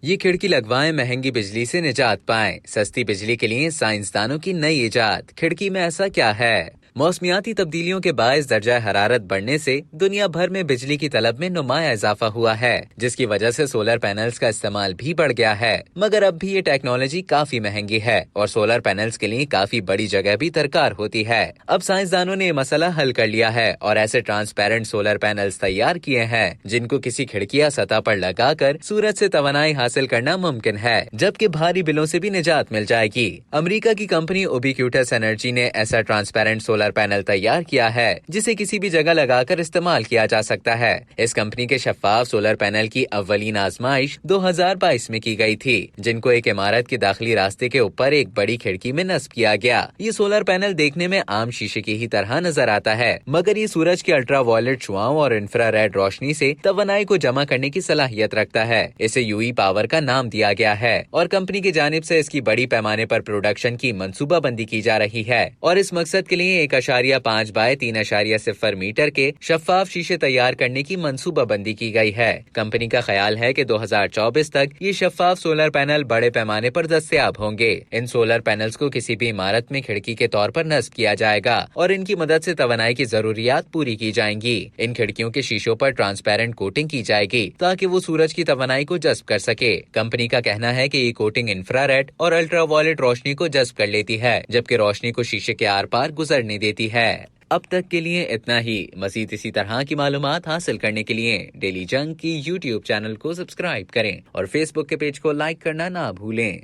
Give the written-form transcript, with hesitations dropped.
ये खिड़की लगवाएं, महंगी बिजली से निजात पाएं। सस्ती बिजली के लिए साइंसदानों की नई इजाद। खिड़की में ऐसा क्या है? मौसमियाती तब्दीलियों के बायस दर्जा हरारत बढ़ने से दुनिया भर में बिजली की तलब में नुमाया इजाफा हुआ है, जिसकी वजह से सोलर पैनल्स का इस्तेमाल भी बढ़ गया है। मगर अब भी ये टेक्नोलॉजी काफी महंगी है और सोलर पैनल्स के लिए काफी बड़ी जगह भी दरकार होती है। अब साइंसदानों ने ये मसला हल कर लिया है और ऐसे ट्रांसपेरेंट सोलर पैनल्स तैयार किए हैं जिनको किसी खिड़की या सतह पर लगाकर सूरज से तवानाई हासिल करना मुमकिन है, जबकि भारी बिलों से भी निजात मिल जाएगी। अमेरिका की कंपनी उबिक्यूटस एनर्जी ने ऐसा ट्रांसपेरेंट सोलर पैनल तैयार किया है जिसे किसी भी जगह लगाकर इस्तेमाल किया जा सकता है। इस कंपनी के शफाफ सोलर पैनल की अव्वलीन आजमाइश 2022 में की गई थी, जिनको एक इमारत के दाखिली रास्ते के ऊपर एक बड़ी खिड़की में नस्ब किया गया। ये सोलर पैनल देखने में आम शीशे की ही तरह नजर आता है, मगर ये सूरज की अल्ट्रावायलेट शुआओं और इंफ्रारेड रोशनी से तवानाई को जमा करने की सलाहियत रखता है। इसे यूई पावर का नाम दिया गया है और कंपनी की जानिब से इसकी बड़ी पैमाने पर प्रोडक्शन की मंसूबाबंदी की जा रही है और इस मकसद के लिए 1.5 बाय 3.0 मीटर के शफाफ शीशे तैयार करने की मंसूबाबंदी की गई है। कंपनी का ख्याल है कि 2024 तक ये शफाफ सोलर पैनल बड़े पैमाने पर दस्तयाब होंगे। इन सोलर पैनल्स को किसी भी इमारत में खिड़की के तौर पर नस्ब किया जाएगा और इनकी मदद से तवानाई की जरूरियात पूरी की जाएंगी। इन खिड़कियों के शीशों पर ट्रांसपेरेंट कोटिंग की जाएगी ताकि वो सूरज की तवानाई को जज्ब कर सके। कंपनी का कहना है कि ये कोटिंग इंफ्रारेड और अल्ट्रावायलेट रोशनी को जज्ब कर लेती है, जबकि रोशनी को शीशे के आर पार गुजरने देती है। अब तक के लिए इतना ही। मजीद इसी तरह की मालूमात हासिल करने के लिए डेली जंग की YouTube चैनल को सब्सक्राइब करें और Facebook के पेज को लाइक करना ना भूलें।